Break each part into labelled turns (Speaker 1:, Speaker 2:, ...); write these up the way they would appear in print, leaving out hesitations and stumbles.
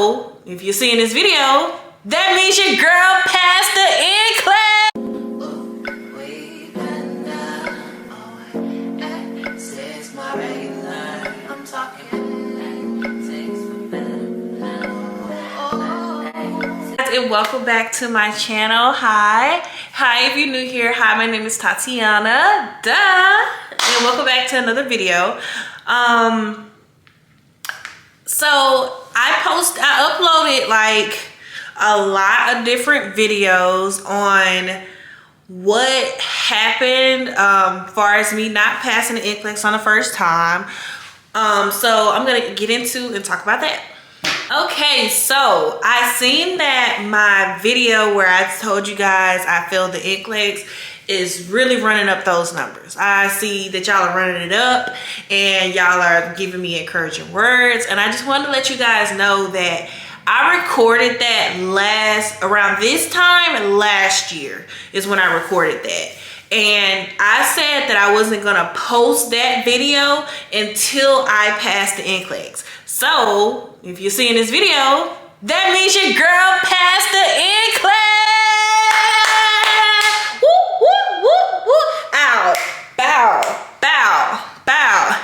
Speaker 1: So if you're seeing this video, that means your girl passed the Nclex. And welcome back to my channel. Hi if you're new here. Hi, my name is Tatiana, and welcome back to another video. So I uploaded like a lot of different videos on what happened far as me not passing the Nclex on the first time. So I'm gonna get into and talk about that. Okay, so I seen that my video where I told you guys I feel the Nclex is really running up those numbers. I see that y'all are running it up and y'all are giving me encouraging words, and I just wanted to let you guys know that I recorded that around this time last year is when I recorded that. And I said that I wasn't gonna post that video until I passed the Nclex. So if you're seeing this video, that means your girl passed the Nclex. Woo, woo, woo, woo. Ow, bow, bow, bow,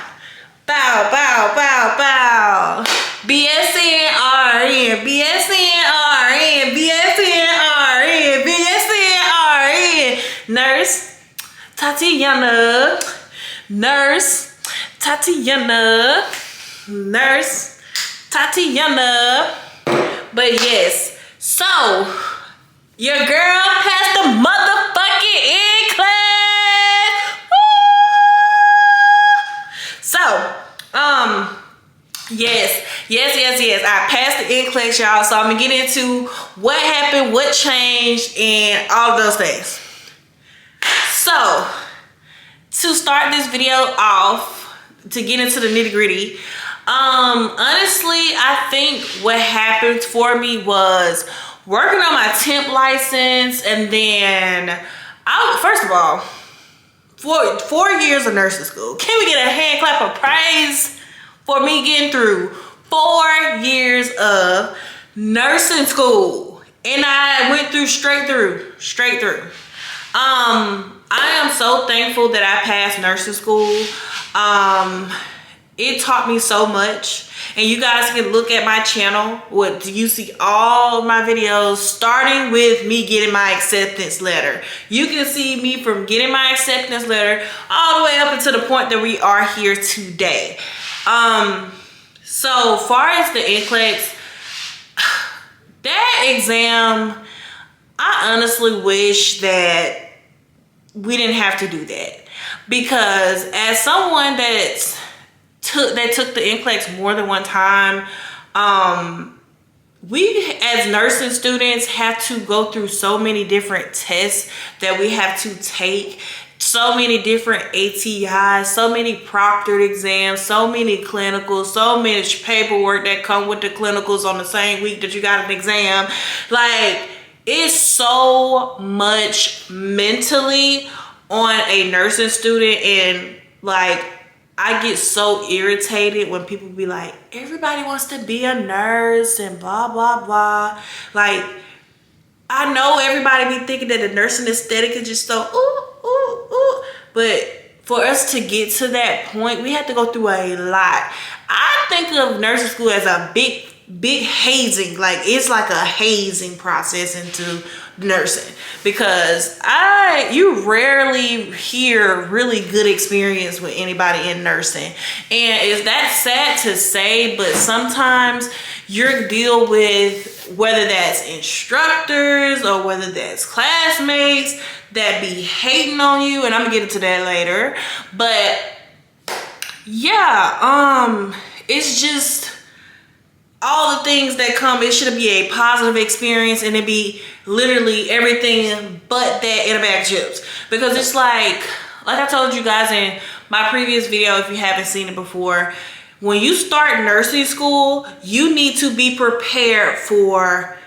Speaker 1: bow, bow, bow, bow. BSNRN, BSNRN, BSNRN, BSNRN. Nurse Tatiana, Nurse Tatiana, Nurse Tatiana. But yes, so your girl passed the motherfucking Nclex. So yes, I passed the Nclex, y'all. So I'm gonna get into what happened, what changed, and all of those things. So to start this video off, to get into the nitty-gritty, honestly, I think what happened for me was working on my temp license, and then first of all, 4 years of nursing school. Can we get a hand clap of praise for me getting through 4 years of nursing school? And I went through straight through. I am so thankful that I passed nursing school. It taught me so much, and you guys can look at my channel. You see all my videos starting with me getting my acceptance letter. You can see me from getting my acceptance letter all the way up until the point that we are here today. So far as the Nclex, that exam, I honestly wish that we didn't have to do that, because as someone that took the Nclex more than one time, we as nursing students have to go through so many different tests that we have to take, so many different ATIs, so many proctored exams, so many clinicals, so much paperwork that come with the clinicals on the same week that you got an exam. Like, it's so much mentally on a nursing student, and like, I get so irritated when people be like, everybody wants to be a nurse and blah, blah, blah. Like, I know everybody be thinking that the nursing aesthetic is just so, ooh, ooh, ooh. But for us to get to that point, we have to go through a lot. I think of nursing school as a big hazing. Like, it's like a hazing process into nursing, because you rarely hear really good experience with anybody in nursing. And is that sad to say, but sometimes you deal with, whether that's instructors or whether that's classmates that be hating on you, and I'm gonna get into that later. But yeah, it's just all the things that come. It should be a positive experience, and it be literally everything but that in a bag of chips. Because it's like I told you guys in my previous video, if you haven't seen it before, when you start nursing school, you need to be prepared for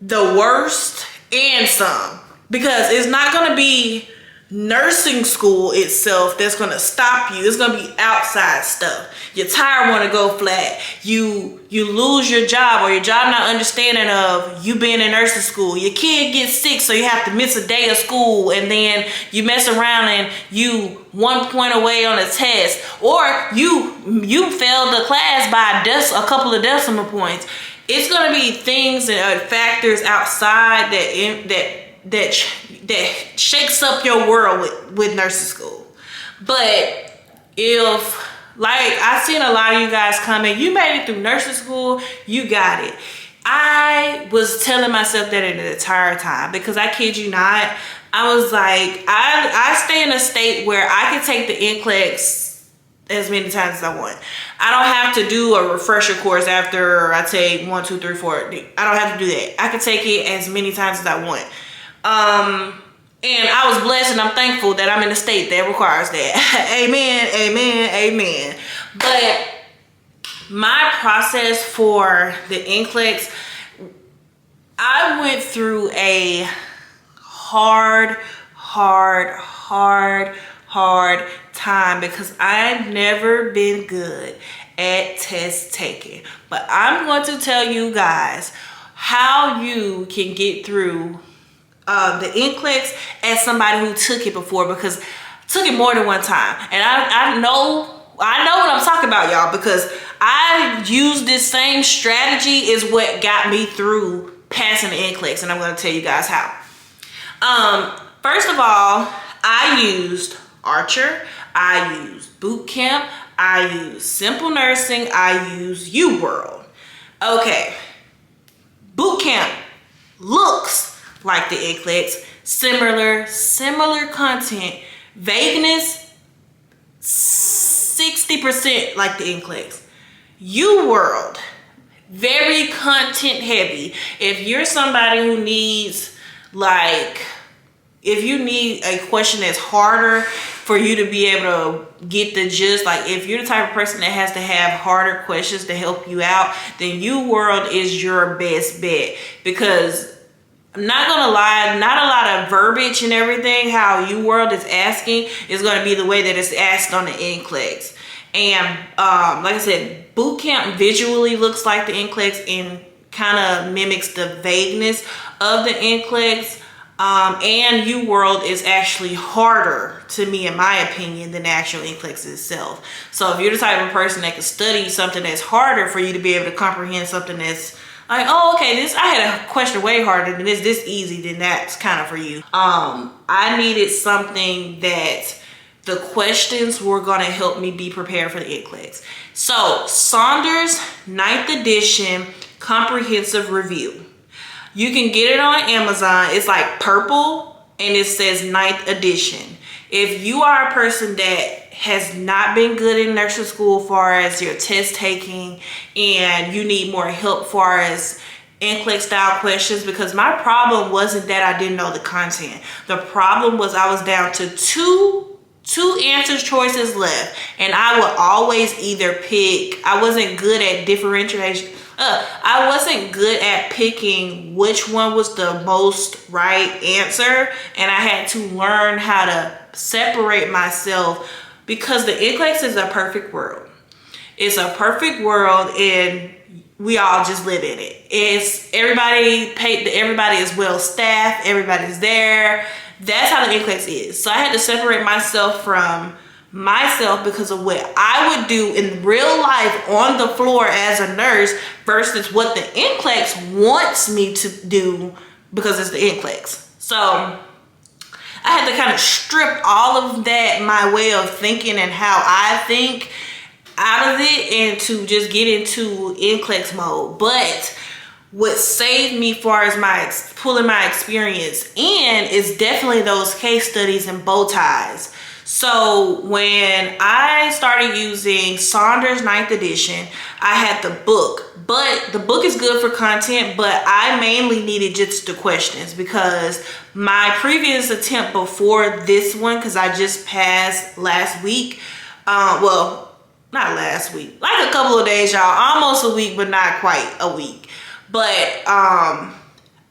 Speaker 1: the worst and some, because it's not going to be nursing school itself that's going to stop you. It's going to be outside stuff. Your tire want to go flat. You lose your job, or your job not understanding of you being in nursing school. Your kid gets sick, so you have to miss a day of school, and then you mess around and you 1 point away on a test, or you failed the class by a couple of decimal points. It's going to be things and factors outside that shakes up your world with nursing school. But if, like, I've seen a lot of you guys comment, you made it through nursing school, you got it. I was telling myself that in the entire time, because I kid you not, I was like, I stay in a state where I can take the Nclex as many times as I want. I don't have to do a refresher course after I take 1, 2, 3, 4. I don't have to do that. I can take it as many times as I want. And I was blessed, and I'm thankful that I'm in a state that requires that. Amen, amen, amen. But my process for the Nclex, I went through a hard time, because I've never been good at test taking. But I'm going to tell you guys how you can get through the Nclex as somebody who took it before, because I took it more than one time, and I know what I'm talking about, y'all, because I used this same strategy is what got me through passing the Nclex, and I'm going to tell you guys how. First of all, I used Archer, I used Boot Camp, I used Simple Nursing, I used UWorld. Okay, Boot Camp looks like the Nclex, similar content, vagueness 60% like the Nclex. UWorld, very content heavy. If you're somebody who needs, like, if you need a question that's harder for you to be able to get the gist, like if you're the type of person that has to have harder questions to help you out, then UWorld is your best bet. Because I'm not gonna lie, not a lot of verbiage and everything how UWorld is asking is gonna be the way that it's asked on the Nclex. And like I said, Boot Camp visually looks like the Nclex and kind of mimics the vagueness of the Nclex. And UWorld is actually harder to me, in my opinion, than the actual Nclex itself. So if you're the type of person that can study something that's harder for you to be able to comprehend something that's like, oh, okay, I had a question way harder than this easy, then that's kind of for you. I needed something that the questions were going to help me be prepared for the Nclex. So Saunders 9th edition comprehensive review. You can get it on Amazon. It's like purple and it says 9th edition. If you are a person that has not been good in nursing school as far as your test taking, and you need more help far as Nclex style questions, because my problem wasn't that I didn't know the content. The problem was I was down to two answer choices left, and I would always either pick, I wasn't good at differentiation. I wasn't good at picking which one was the most right answer, and I had to learn how to separate myself, because the Nclex is a perfect world. It's a perfect world, and we all just live in it. It's everybody is well staffed, everybody's there. That's how the Nclex is. So I had to separate myself from myself because of what I would do in real life on the floor as a nurse versus what the Nclex wants me to do because it's the Nclex. So I had to kind of strip all of that, my way of thinking and how I think, out of it, and to just get into Nclex mode. But what saved me far as pulling my experience in is definitely those case studies and bow ties. So when I started using Saunders 9th edition, I had the book, but the book is good for content, but I mainly needed just the questions, because my previous attempt before this one, because I just passed last week, well, not last week, like a couple of days, y'all, almost a week, but not quite a week. But I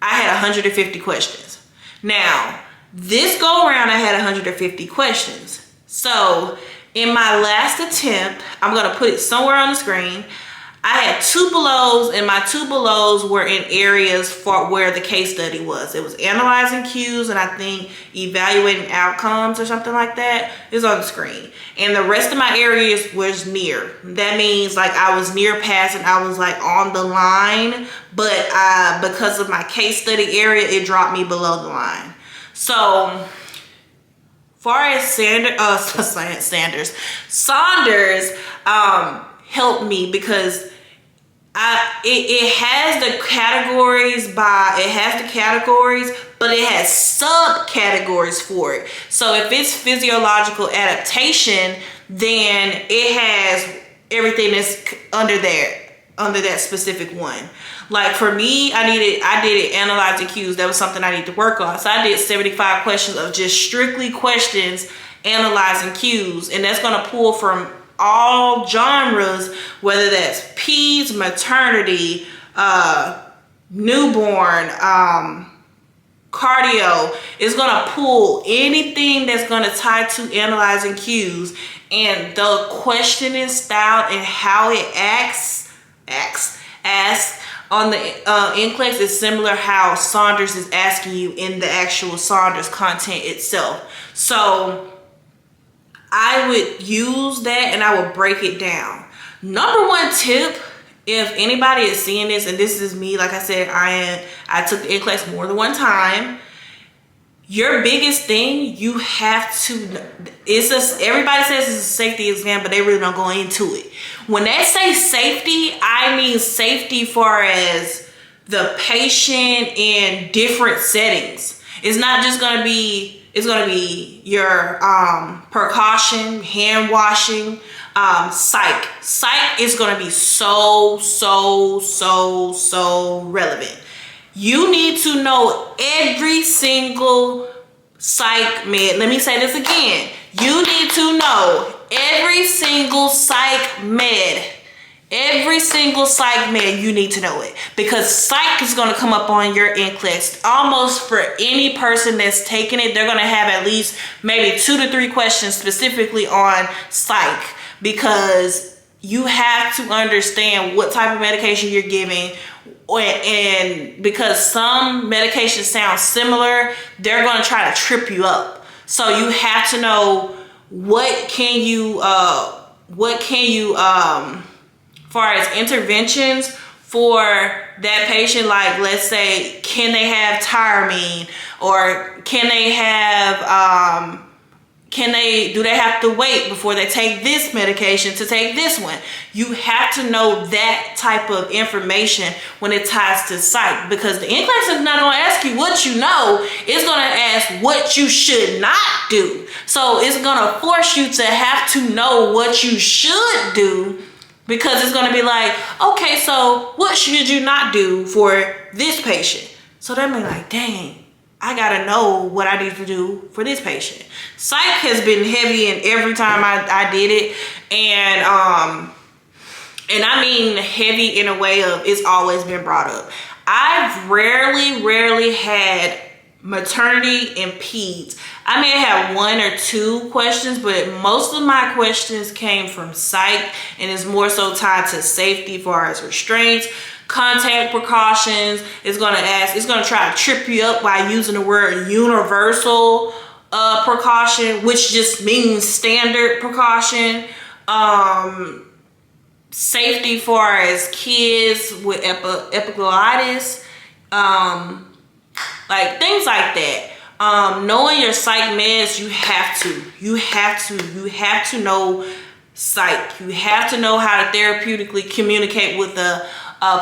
Speaker 1: had 150 questions. Now, This go around, I had 150 questions. So in my last attempt, I'm going to put it somewhere on the screen. I had 2 belows, and my 2 belows were in areas for where the case study was. It was analyzing cues, and I think evaluating outcomes or something like that is on the screen. And the rest of my areas was near. That means like I was near passing, I was like on the line, but because of my case study area, it dropped me below the line. So far as Saunders helped me because it has the categories but it has subcategories for it. So if it's physiological adaptation, then it has everything that's under that specific one. Like for me, I did it analyzing cues. That was something I need to work on. So I did 75 questions of just strictly questions analyzing cues, and that's going to pull from all genres, whether that's peds, maternity, newborn, cardio. It's going to pull anything that's going to tie to analyzing cues, and the questioning style and how it asks on the Nclex is similar how Saunders is asking you in the actual Saunders content itself. So I would use that and I would break it down. Number 1 tip, if anybody is seeing this, and this is me, like I said, I took the Nclex more than 1 time. Your biggest thing, you have to, everybody says it's a safety exam, but they really don't go into it. When they say safety, I mean safety far as the patient in different settings. It's not just going to be, it's going to be your precaution, hand washing, psych. Psych is going to be so relevant. You need to know every single psych med. Let me say this again. You need to know every single psych med. Every single psych med, you need to know it. Because psych is going to come up on your Nclex. Almost for any person that's taking it, they're going to have at least maybe 2 to 3 questions specifically on psych. Because you have to understand what type of medication you're giving. And because some medications sound similar, they're going to try to trip you up. So you have to know what can you far as interventions for that patient. Like, let's say, can they have tyramine, or can they have do they have to wait before they take this medication to take this one? You have to know that type of information when it ties to psych, because the Nclex is not going to ask you what you know. It's going to ask what you should not do. So it's going to force you to have to know what you should do, because it's going to be like, okay, so what should you not do for this patient? So they're like, dang, I gotta know what I need to do for this patient. Psych has been heavy in every time I did it, and I mean heavy in a way of it's always been brought up. I've rarely had maternity and peds. I may have 1 or 2 questions, but most of my questions came from psych, and it's more so tied to safety as far as restraints, contact precautions. It's going to try to trip you up by using the word universal precaution, which just means standard precaution. Safety far as kids with epiglottis, like things like that. Knowing your psych meds, you have to know psych. You have to know how to therapeutically communicate with a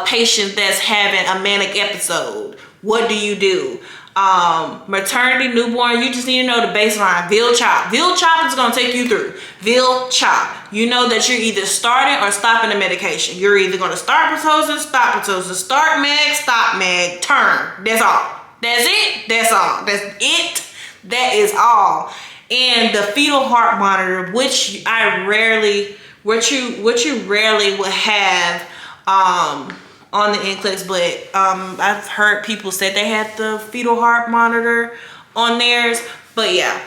Speaker 1: patient that's having a manic episode. What do you do? Maternity, newborn, you just need to know the baseline. VIL CHOP. VIL CHOP is going to take you through. VIL CHOP. You know that you're either starting or stopping the medication. You're either going to start Pitocin, stop Pitocin, start mag, stop mag, turn. That's all. That's it. That's all. That's it. That is all. And the fetal heart monitor, which you rarely would have on the Nclex, but I've heard people say they had the fetal heart monitor on theirs. But yeah,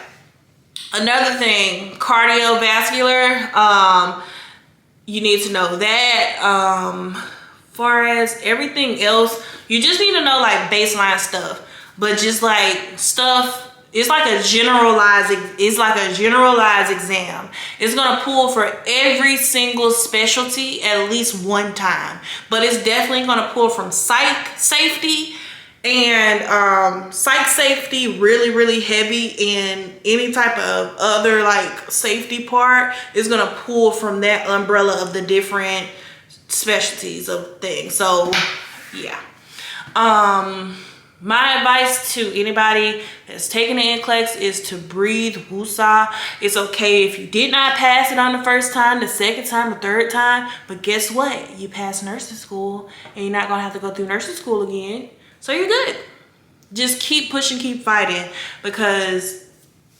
Speaker 1: another thing, cardiovascular, you need to know that. Far as everything else, you just need to know like baseline stuff, but just like stuff, it's like a generalized exam. It's gonna pull for every single specialty at least one time, but it's definitely gonna pull from psych safety, and psych safety really heavy, and any type of other like safety part is gonna pull from that umbrella of the different specialties of things. So yeah, my advice to anybody that's taking the Nclex is to breathe, woosah. It's okay if you did not pass it on the first time, the second time, the third time, but guess what? You passed nursing school, and you're not gonna have to go through nursing school again, so you're good. Just keep pushing, keep fighting, because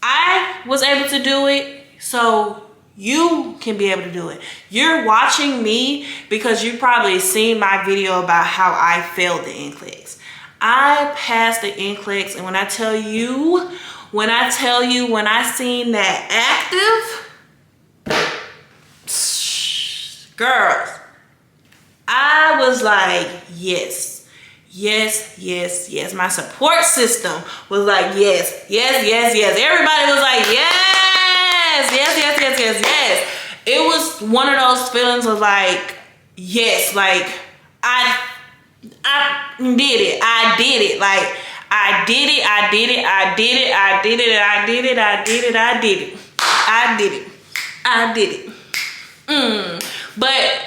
Speaker 1: I was able to do it, so you can be able to do it. You're watching me because you probably seen my video about how I failed the Nclex. I passed the Nclex, and when I seen that active, girls, I was like, yes. My support system was like, yes. Everybody was like, yes. It was one of those feelings of like, yes, like I did it. Like I did it. But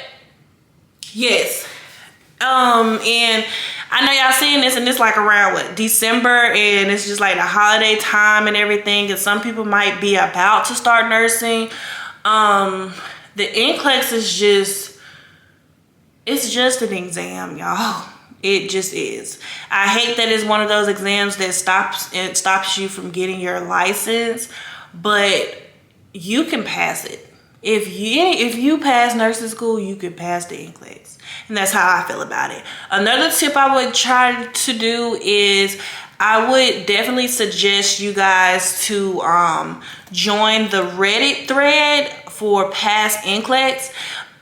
Speaker 1: yes. And I know y'all seeing this, and it's like around what, December, and it's just like the holiday time and everything, and some people might be about to start nursing. The Nclex is just an exam, y'all. It just is. I hate that it's one of those exams that stops you from getting your license, but you can pass it. If you pass nursing school, you can pass the Nclex. And that's how I feel about it. Another tip I would try to do is I would definitely suggest you guys to join the Reddit thread for past Nclex.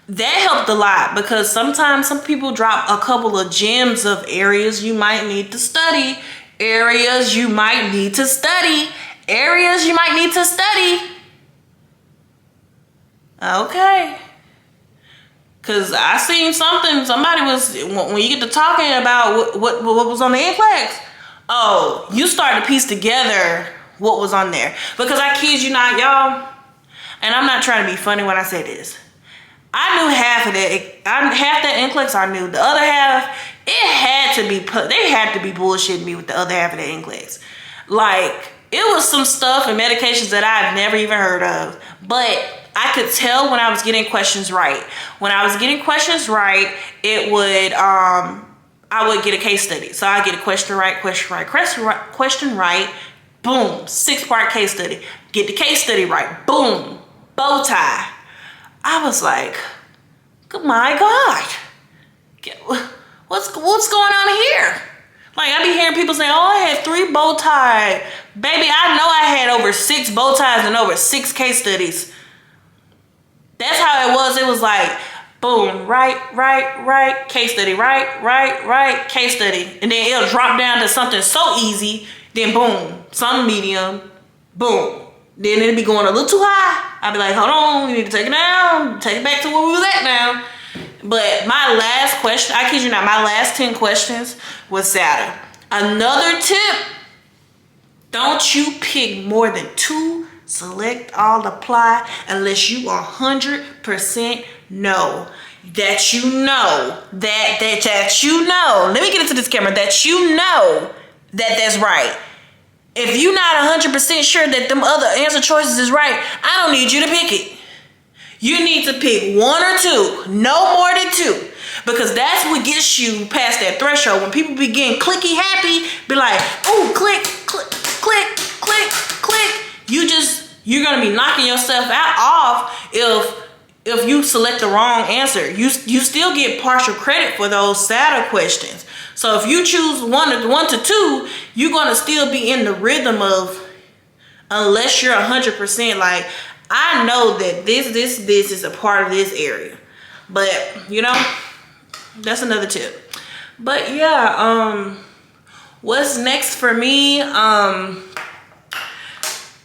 Speaker 1: That helped a lot, because sometimes some people drop a couple of gems of areas you might need to study. Okay. Cause I seen somebody was, when you get to talking about what was on the Nclex, oh, you start to piece together what was on there. Because I kid you not, y'all, and I'm not trying to be funny when I say this, I knew half of that. Half that Nclex I knew. The other half, they had to be bullshitting me with the other half of the Nclex. Like, it was some stuff and medications that I've never even heard of, but I could tell when I was getting questions right. When I was getting questions right, it would, I would get a case study. So I get a question right, boom, 6-part case study. Get the case study right, boom, bow tie. I was like, my God, what's going on here? Like, I be hearing people say, oh, I had 3 bow tie. Baby, I know I had over 6 bow ties and over 6 case studies. That's how it was. It was like, boom, right, case study, right, case study. And then it'll drop down to something so easy, then boom, some medium, boom. Then it'll be going a little too high. I'll be like, hold on, we need to take it down, take it back to where we was at now. But my last question, I kid you not, my last 10 questions was Saturn. Another tip, don't you pick more than 2 select all apply unless you 100% know that you know that you know. Let me get into this camera. That you know that's right. If you're not 100% sure that them other answer choices is right, I don't need you to pick it. You need to pick 1 or 2, no more than 2, because that's what gets you past that threshold. When people begin clicky happy, be like, ooh, click, click, click, click, click. You're gonna be knocking yourself off if if you select the wrong answer, you still get partial credit for those SATA questions. So if you choose one to two, you're gonna still be in the rhythm of, unless you're 100% like, I know that this is a part of this area. But you know, that's another tip. But yeah, what's next for me?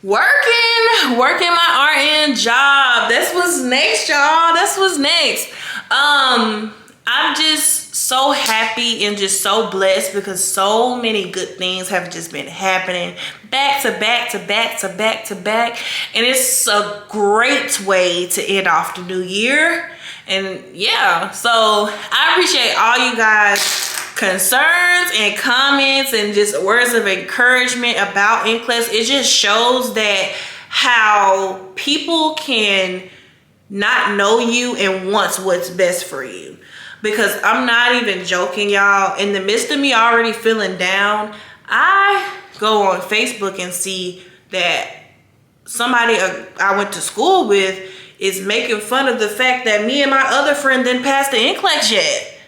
Speaker 1: Working my RN job. That's what's next, y'all. That's what's next. I'm just so happy and just so blessed because so many good things have just been happening back to back to back to back to back. And it's a great way to end off the new year. And yeah, so I appreciate all you guys' concerns and comments and just words of encouragement about Nclex. It just shows that how people can not know you and wants what's best for you. Because I'm not even joking, y'all. In the midst of me already feeling down, I go on Facebook and see that somebody I went to school with is making fun of the fact that me and my other friend didn't pass the Nclex yet.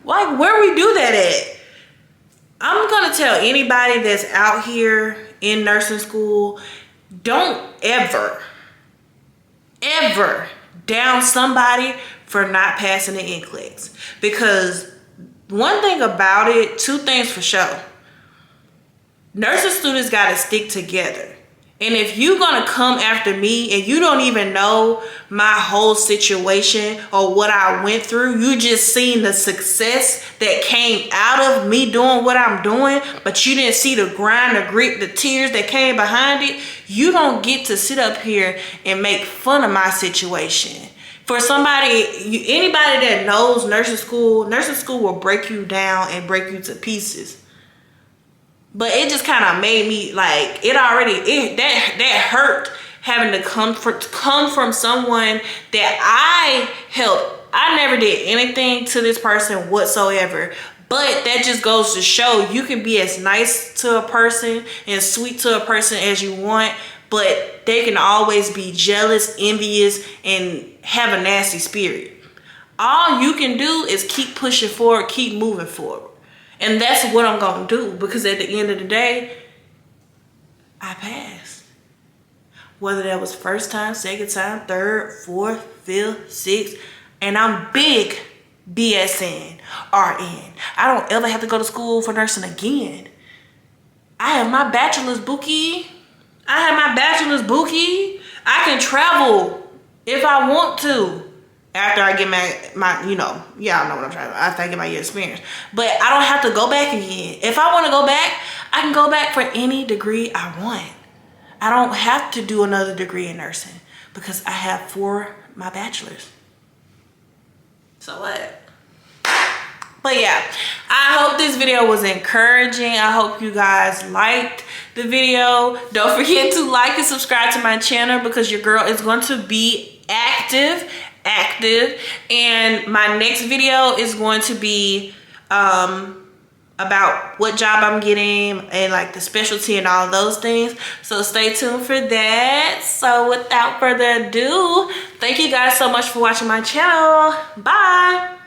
Speaker 1: Like, where we do that at? I'm gonna tell anybody that's out here in nursing school, don't ever down somebody for not passing the Nclex. Because one thing about it, two things for sure. Nursing students gotta stick together. And if you're gonna come after me and you don't even know my whole situation or what I went through, you just seen the success that came out of me doing what I'm doing, but you didn't see the grind, the grit, the tears that came behind it, you don't get to sit up here and make fun of my situation. For somebody, anybody that knows nursing school will break you down and break you to pieces. But it just kind of made me like, that hurt having to come from someone that I helped. I never did anything to this person whatsoever. But that just goes to show you can be as nice to a person and sweet to a person as you want, but they can always be jealous, envious, and have a nasty spirit. All you can do is keep pushing forward, keep moving forward. And that's what I'm going to do, because at the end of the day, I passed. Whether that was first time, second time, third, fourth, fifth, sixth, and I'm big BSN, RN. I don't ever have to go to school for nursing again. I have my bachelor's, Bookie. I can travel if I want to. After I get my y'all know what I'm trying to do. After I get my year experience. But I don't have to go back again. If I want to go back, I can go back for any degree I want. I don't have to do another degree in nursing because I have my bachelor's. So what? But yeah, I hope this video was encouraging. I hope you guys liked the video. Don't forget to like and subscribe to my channel because your girl is going to be active, and my next video is going to be about what job I'm getting and like the specialty and all of those things. So stay tuned for that. So without further ado, thank you guys so much for watching my channel. Bye.